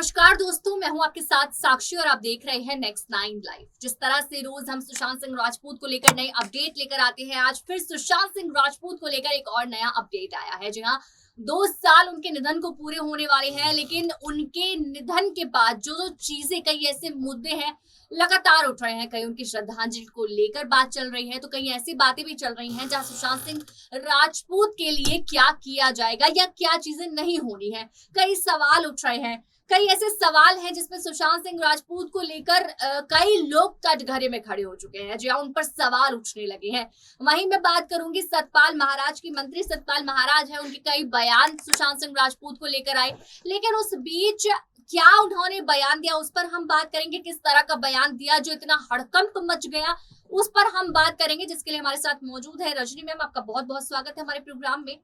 नमस्कार दोस्तों, मैं हूं आपके साथ साक्षी और आप देख रहे हैं नेक्स्ट 9 लाइव। जिस तरह से रोज हम सुशांत सिंह राजपूत को लेकर नए अपडेट लेकर आते हैं, आज फिर सुशांत सिंह राजपूत को लेकर एक और नया अपडेट आया है। जी हाँ, 2 साल उनके निधन को पूरे होने वाले हैं, लेकिन उनके निधन के बाद जो चीजें, कई ऐसे मुद्दे हैं लगातार उठ रहे हैं। कहीं उनकी श्रद्धांजलि को लेकर बात चल रही है, तो कहीं ऐसी बातें भी चल रही हैं जहां सुशांत सिंह राजपूत के लिए क्या किया जाएगा या क्या चीजें नहीं होनी है। कई सवाल उठ रहे हैं, कई ऐसे सवाल हैं जिसमें सुशांत सिंह राजपूत को लेकर कई लोग कटघरे में खड़े हो चुके हैं, जहां उन पर सवाल उठने लगे हैं। वहीं मैं बात करूंगी सतपाल महाराज की। मंत्री सतपाल महाराज है, उनके कई बयान सुशांत सिंह राजपूत को लेकर आए, लेकिन उस बीच क्या उन्होंने बयान दिया उस पर हम बात करेंगे। किस तरह का बयान दिया जो इतना हड़कंप मच गया, उस पर हम बात करेंगे, जिसके लिए हमारे साथ मौजूद है रजनी मैम। आपका बहुत बहुत स्वागत है हमारे प्रोग्राम में।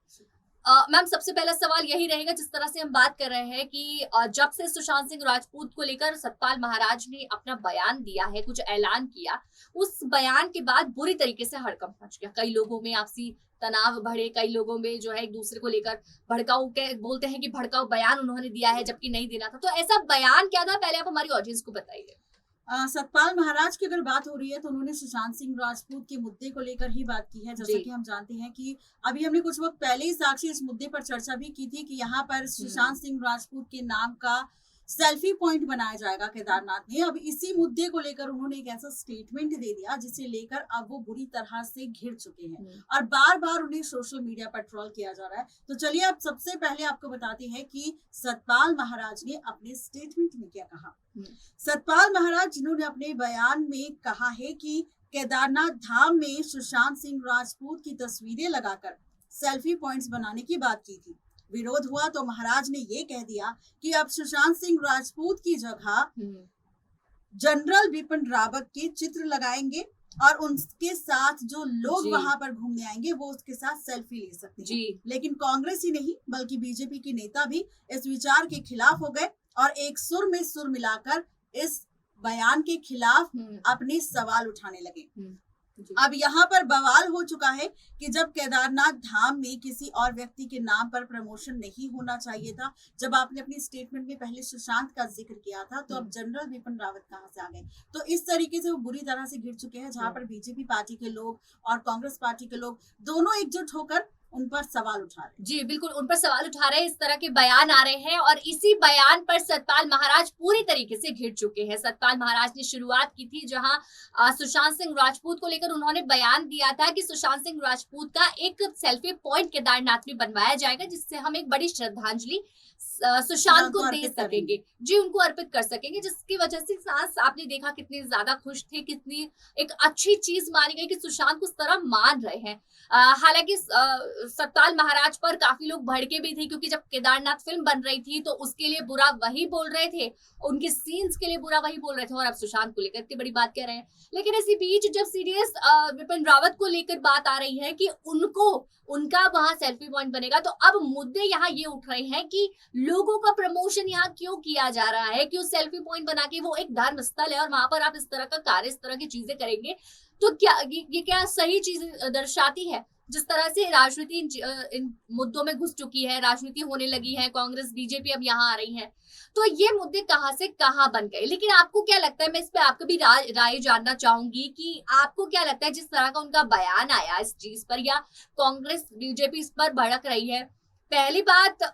मैम, सबसे पहला सवाल यही रहेगा, जिस तरह से हम बात कर रहे हैं कि जब से सुशांत सिंह राजपूत को लेकर सतपाल महाराज ने अपना बयान दिया है, कुछ ऐलान किया, उस बयान के बाद बुरी तरीके से हड़कंप मच गया। कई लोगों में आपसी तनाव बढ़े, कई लोगों में जो है एक दूसरे को लेकर भड़काऊ बोलते हैं कि भड़काऊ बयान उन्होंने दिया है जबकि नहीं देना था। तो ऐसा बयान क्या था, पहले आप हमारी ऑडियंस को बताइए। सतपाल महाराज की अगर बात हो रही है तो उन्होंने सुशांत सिंह राजपूत के मुद्दे को लेकर ही बात की है। जैसा कि हम जानते हैं कि अभी हमने कुछ वक्त पहले ही साक्षी इस मुद्दे पर चर्चा भी की थी कि यहाँ पर सुशांत सिंह राजपूत के नाम का सेल्फी पॉइंट बनाया जाएगा केदारनाथ में। अब इसी मुद्दे को लेकर उन्होंने एक ऐसा स्टेटमेंट दे दिया जिसे लेकर अब वो बुरी तरह से घिर चुके हैं और बार बार उन्हें सोशल मीडिया पर ट्रोल किया जा रहा है। तो चलिए अब सबसे पहले आपको बताते हैं कि सतपाल महाराज ने अपने स्टेटमेंट में क्या कहा। सतपाल महाराज जिन्होंने अपने बयान में कहा है कि केदारनाथ धाम में सुशांत सिंह राजपूत की तस्वीरें लगाकर सेल्फी पॉइंट्स बनाने की बात की थी। विरोध हुआ तो महाराज ने ये कह दिया कि अब सुशांत सिंह राजपूत की जगह जनरल बिपिन रावत के चित्र लगाएंगे और उनके साथ जो लोग वहां पर घूमने आएंगे वो उसके साथ सेल्फी ले सकते हैं। लेकिन कांग्रेस ही नहीं बल्कि बीजेपी के नेता भी इस विचार के खिलाफ हो गए और एक सुर में सुर मिलाकर इस बयान के खिलाफ अपने सवाल उठाने लगे। अब यहाँ पर बवाल हो चुका है कि जब केदारनाथ धाम में किसी और व्यक्ति के नाम पर प्रमोशन नहीं होना चाहिए था, जब आपने अपनी स्टेटमेंट में पहले सुशांत का जिक्र किया था, तो अब जनरल बिपिन रावत कहाँ से आ गए। तो इस तरीके से वो बुरी तरह से गिर चुके हैं, जहाँ पर बीजेपी पार्टी के लोग और कांग्रेस पार्टी के लोग दोनों एकजुट होकर उन पर सवाल उठा रहे हैं। जी बिल्कुल, उन पर सवाल उठा रहे हैं, इस तरह के बयान आ रहे हैं और इसी बयान पर सतपाल महाराज पूरी तरीके से घिर चुके हैं। सतपाल महाराज ने शुरुआत की थी जहां सुशांत सिंह राजपूत को लेकर उन्होंने बयान दिया था कि सुशांत सिंह राजपूत का एक सेल्फी पॉइंट केदारनाथ में बनवाया जाएगा, जिससे हम एक बड़ी श्रद्धांजलि सुशांत को दे सकेंगे, जी उनको अर्पित कर सकेंगे। जिसकी वजह से आपने देखा कितने ज्यादा खुश थे, कितनी एक अच्छी चीज मानी गई कि सुशांत को इस तरह मान रहे हैं। हालांकि सतपाल महाराज पर काफी लोग भड़के भी थे, क्योंकि जब केदारनाथ फिल्म बन रही थी तो उसके लिए बुरा वही बोल रहे थे, उनके सीन्स के लिए बुरा वही बोल रहे थे, और अब सुशांत को लेकर इतनी बड़ी बात कह रहे हैं। लेकिन इसी बीच जब सीरियस बिपिन रावत को लेकर बात आ रही है कि उनका वहां सेल्फी पॉइंट बनेगा, तो अब मुद्दे यहाँ ये उठ रहे हैं कि लोगों का प्रमोशन यहाँ क्यों किया जा रहा है, क्यों सेल्फी पॉइंट बना के, वो एक धर्म स्थल है और वहां पर आप इस तरह का कार्य, इस तरह की चीजें करेंगे, तो क्या ये क्या सही चीज दर्शाती है। जिस तरह से राजनीति इन मुद्दों में घुस चुकी है, राजनीति होने लगी है, कांग्रेस बीजेपी अब यहाँ आ रही है, तो ये मुद्दे कहाँ से कहाँ बन गए। लेकिन आपको क्या लगता है, मैं इस पे आपको भी राय जानना चाहूंगी कि आपको क्या लगता है, जिस तरह का उनका बयान आया इस चीज पर, या कांग्रेस बीजेपी इस पर भड़क रही है। पहली बात,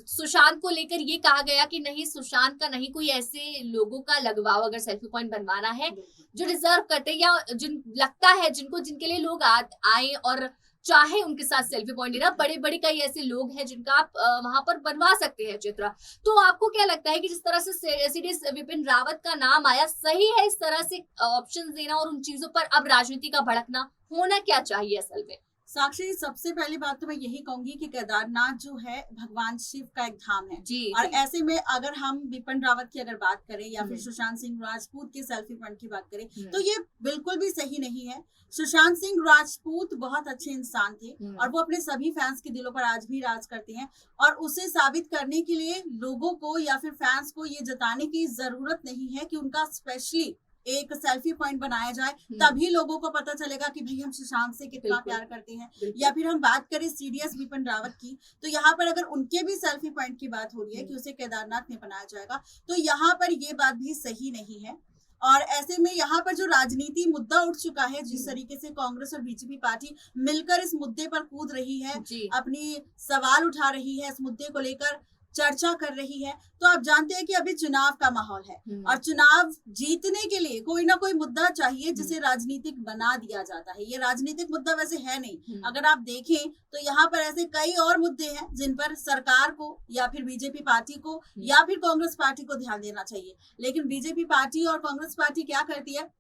सुशांत को लेकर ये कहा गया कि नहीं, सुशांत का नहीं, कोई ऐसे लोगों का लगवाओ अगर सेल्फी पॉइंट बनवाना है जो डिजर्व करते हैं या जिन लगता है जिनके लिए लोग आए और चाहे उनके साथ सेल्फी पॉइंट लेना। बड़े बड़े कई ऐसे लोग हैं जिनका आप वहां पर बनवा सकते हैं चित्र। तो आपको क्या लगता है कि जिस तरह से सीडीएस विपिन रावत का नाम आया, सही है इस तरह से ऑप्शन देना और उन चीजों पर अब राजनीति का भड़कना, होना क्या चाहिए असल में। साक्षी, सबसे पहली बात तो मैं यही कहूंगी कि केदारनाथ जो है भगवान शिव का एक धाम है और ऐसे में अगर हम बिपिन रावत की अगर बात करें या फिर सुशांत सिंह राजपूत के सेल्फी पॉइंट की बात करें, तो ये बिल्कुल भी सही नहीं है। सुशांत सिंह राजपूत बहुत अच्छे इंसान थे और वो अपने सभी फैंस के दिलों पर आज भी राज करते हैं, और उसे साबित करने के लिए लोगों को या फिर फैंस को ये जताने की जरूरत नहीं है कि उनका स्पेशली एक सेल्फी पॉइंट बनाया जाए, तभी लोगों को पता चलेगा कि भाई हम सुशांत से कितना प्यार करते हैं। या फिर हम बात करें सीडीएस विपिन रावत की, तो यहाँ पर अगर उनके भी सेल्फी पॉइंट की बात हो रही है कि उसे केदारनाथ में बनाया जाएगा, तो यहाँ पर ये बात भी सही नहीं है। और ऐसे में यहाँ पर जो राजनीति मुद्दा उठ चुका है, जिस तरीके से कांग्रेस और बीजेपी पार्टी मिलकर इस मुद्दे पर कूद रही है, अपनी सवाल उठा रही है, इस मुद्दे को लेकर चर्चा कर रही है, तो आप जानते हैं कि अभी चुनाव का माहौल है और चुनाव जीतने के लिए कोई ना कोई मुद्दा चाहिए जिसे राजनीतिक बना दिया जाता है। ये राजनीतिक मुद्दा वैसे है नहीं, अगर आप देखें तो यहाँ पर ऐसे कई और मुद्दे हैं जिन पर सरकार को या फिर बीजेपी पार्टी को या फिर कांग्रेस पार्टी को ध्यान देना चाहिए। लेकिन बीजेपी पार्टी और कांग्रेस पार्टी क्या करती है,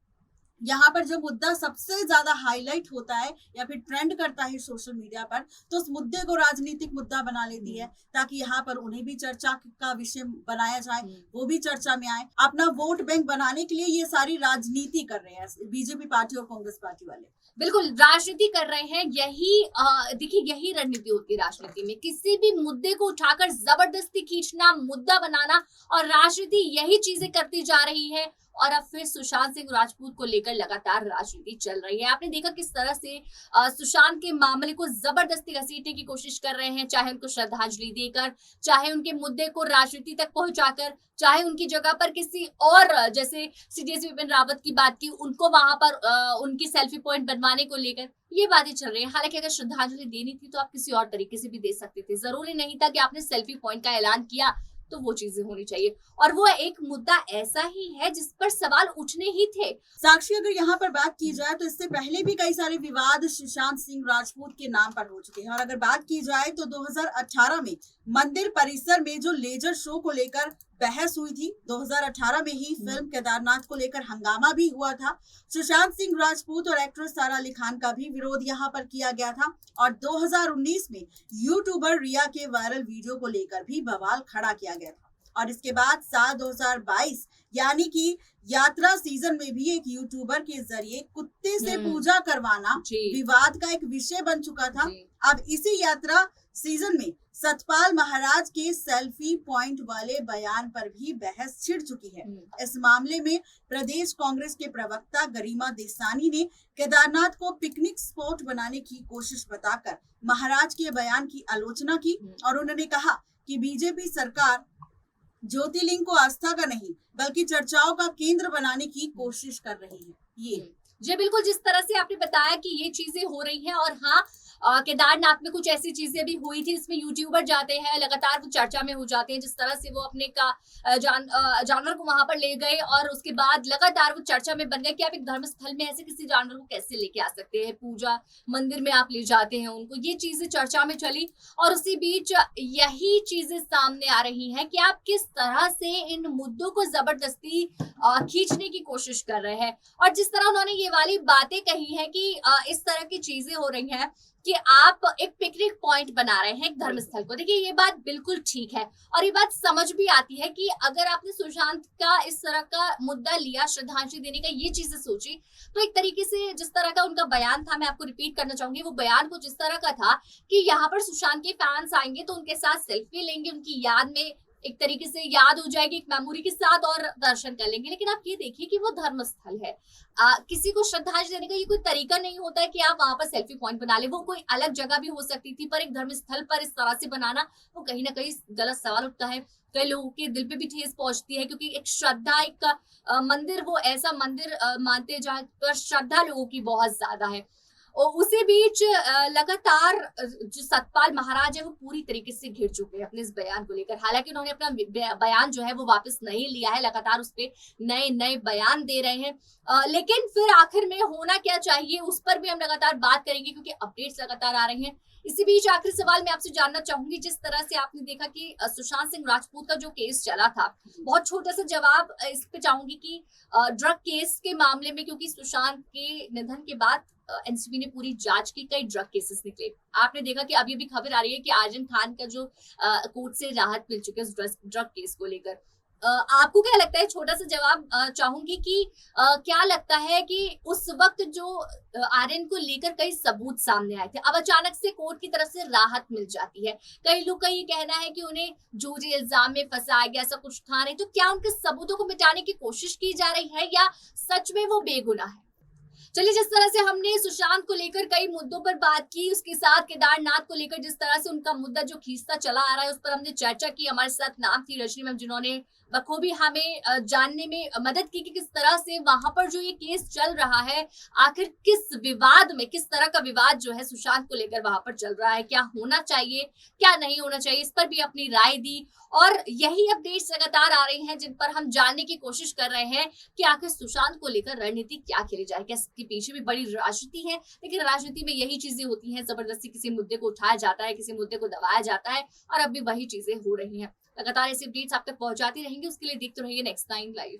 यहाँ पर जो मुद्दा सबसे ज्यादा हाईलाइट होता है या फिर ट्रेंड करता है सोशल मीडिया पर, तो उस मुद्दे को राजनीतिक मुद्दा बना लेती है ताकि यहाँ पर उन्हें भी चर्चा का विषय बनाया जाए, वो भी चर्चा में आए। अपना वोट बैंक बनाने के लिए ये सारी राजनीति कर रहे हैं बीजेपी पार्टी और कांग्रेस पार्टी वाले। बिल्कुल राजनीति कर रहे हैं। यही देखिए, यही रणनीति होती है राजनीति में, किसी भी मुद्दे को उठाकर जबरदस्ती खींचना, मुद्दा बनाना, और राजनीति यही चीजें करती जा रही है। और अब फिर सुशांत सिंह राजपूत को लेकर लगातार राजनीति चल रही है। आपने देखा किस तरह से सुशांत के मामले को जबरदस्ती घसीटने की कोशिश कर रहे हैं, चाहे उनको श्रद्धांजलि देकर, चाहे उनके मुद्दे को राजनीति तक पहुंचाकर, चाहे उनकी जगह पर किसी और, जैसे सीडीएस विपिन रावत की बात की, उनको वहां पर उनकी सेल्फी पॉइंट बनवाने को लेकर ये बातें चल रही है। हालांकि अगर श्रद्धांजलि देनी थी तो आप किसी और तरीके से भी दे सकते थे, जरूरी नहीं था कि आपने सेल्फी पॉइंट का ऐलान किया तो वो चीजें होनी चाहिए। और वो एक मुद्दा ऐसा ही है जिस पर सवाल उठने ही थे। साक्षी, अगर यहाँ पर बात की जाए तो इससे पहले भी कई सारे विवाद सुशांत सिंह राजपूत के नाम पर हो चुके हैं। और अगर बात की जाए तो 2018 में मंदिर परिसर में जो लेजर शो को लेकर बहस हुई थी, 2018 में ही फिल्म केदारनाथ को लेकर हंगामा भी हुआ था। सुशांत सिंह राजपूत और एक्ट्रेस सारा अली खान का भी विरोध यहाँ पर किया गया था। और 2019 में यूट्यूबर रिया के वायरल वीडियो को लेकर भी बवाल खड़ा किया गया था। और इसके बाद साल 2022 यानी कि यात्रा सीजन में भी एक यूट्यूबर के जरिए कुत्ते से पूजा करवाना विवाद का एक विषय बन चुका था। अब इसी यात्रा सीजन में सतपाल महाराज के सेल्फी पॉइंट वाले बयान पर भी बहस छिड़ चुकी है। इस मामले में प्रदेश कांग्रेस के प्रवक्ता गरिमा देसानी ने केदारनाथ को पिकनिक स्पॉट बनाने की कोशिश बताकर महाराज के बयान की आलोचना की और उन्होंने कहा कि बीजेपी सरकार ज्योतिर्लिंग को आस्था का नहीं बल्कि चर्चाओं का केंद्र बनाने की कोशिश कर रही है। ये जी बिल्कुल, जिस तरह से आपने बताया कि ये चीजें हो रही हैं, और हाँ केदारनाथ में कुछ ऐसी चीजें भी हुई थी जिसमें यूट्यूबर जाते हैं, लगातार वो चर्चा में हो जाते हैं। जिस तरह से वो अपने का जानवर को वहां पर ले गए और उसके बाद लगातार वो चर्चा में बन गए कि आप एक धर्म स्थल में ऐसे किसी जानवर को कैसे लेके आ सकते हैं, पूजा मंदिर में आप ले जाते हैं उनको, ये चीजें चर्चा में चली। और उसी बीच यही चीजें सामने आ रही हैं कि आप किस तरह से इन मुद्दों को जबरदस्ती खींचने की कोशिश कर रहे हैं। और जिस तरह उन्होंने ये वाली बातें कही है कि इस तरह की चीजें हो रही हैं कि आप एक पिकनिक पॉइंट बना रहे हैं एक धर्मस्थल को। देखिए ये बात बिल्कुल ठीक है और ये बात समझ भी आती है कि अगर आपने सुशांत का इस तरह का मुद्दा लिया, श्रद्धांजलि देने का ये चीजें सोची, तो एक तरीके से जिस तरह का उनका बयान था, मैं आपको रिपीट करना चाहूंगी, वो बयान कुछ इस तरह का था कि यहाँ पर सुशांत के फैंस आएंगे तो उनके साथ सेल्फी लेंगे, उनकी याद में एक तरीके से याद हो जाएगी, एक मेमोरी के साथ, और दर्शन कर लेंगे। लेकिन आप ये देखिए कि वो धर्म स्थल है, किसी को श्रद्धांजलि देने का ये कोई तरीका नहीं होता है कि आप वहां पर सेल्फी पॉइंट बना ले। वो कोई अलग जगह भी हो सकती थी, पर एक धर्म स्थल पर इस तरह से बनाना वो कहीं ना कहीं गलत सवाल उठता है, कई लोगों के दिल पे भी ठेस पहुंचती है, क्योंकि एक श्रद्धा, एक मंदिर, वो ऐसा मंदिर मानते हैं जहाँ पर श्रद्धा लोगों की बहुत ज्यादा है। और उसी बीच लगातार जो सतपाल महाराज है वो पूरी तरीके से घिर चुके हैं अपने इस बयान को लेकर। हालांकि उन्होंने अपना बयान जो है वो वापस नहीं लिया है, लगातार उस पे नए नए बयान दे रहे हैं। लेकिन फिर आखिर में होना क्या चाहिए उस पर भी हम लगातार बात करेंगे, क्योंकि अपडेट्स लगातार आ रही हैं। इसी बीच आखिरी सवाल मैं आपसे जानना चाहूंगी, जिस तरह से आपने देखा कि सुशांत सिंह राजपूत का जो केस चला था, बहुत छोटा सा जवाब इस पे चाहूंगी कि ड्रग केस के मामले में, क्योंकि सुशांत के निधन के बाद एनसीबी ने पूरी जांच की, कई ड्रग केसेस निकले। आपने देखा कि अभी भी खबर आ रही है कि आर्यन खान का जो कोर्ट से राहत मिल चुकी है उस ड्रग केस को लेकर। आपको क्या लगता है, छोटा सा जवाब चाहूंगी कि क्या लगता है कि उस वक्त जो आर्यन को लेकर कई सबूत सामने आए थे, अब अचानक से कोर्ट की तरफ से राहत मिल जाती है, कई लोग का ये कहना है कि उन्हें झूठे इल्जाम में फंसाया गया, ऐसा कुछ था नहीं, तो क्या उनके सबूतों को मिटाने की कोशिश की जा रही है या सच में वो बेगुनाह है? चलिए, जिस तरह से हमने सुशांत को लेकर कई मुद्दों पर बात की, उसके साथ केदारनाथ को लेकर जिस तरह से उनका मुद्दा जो खींचता चला आ रहा है उस पर हमने चर्चा की। हमारे साथ नाम थी रजनी मैम, जिन्होंने बखूबी हमें जानने में मदद की कि किस तरह से वहां पर जो ये केस चल रहा है, आखिर किस विवाद में, किस तरह का विवाद जो है सुशांत को लेकर वहां पर चल रहा है, क्या होना चाहिए क्या नहीं होना चाहिए, इस पर भी अपनी राय दी। और यही अपडेट्स लगातार आ रही हैं जिन पर हम जानने की कोशिश कर रहे हैं कि आखिर सुशांत को लेकर रणनीति क्या खेली जाए, क्या इसके पीछे भी बड़ी राजनीति है। लेकिन राजनीति में यही चीजें होती हैं, जबरदस्ती किसी मुद्दे को उठाया जाता है, किसी मुद्दे को दबाया जाता है, और अब भी वही चीजें हो रही हैं। लगातार ऐसी अपडेट्स आप तक पहुंचाती रहेंगे, उसके लिए देखते रहिए नेक्स्ट 9 लाइव।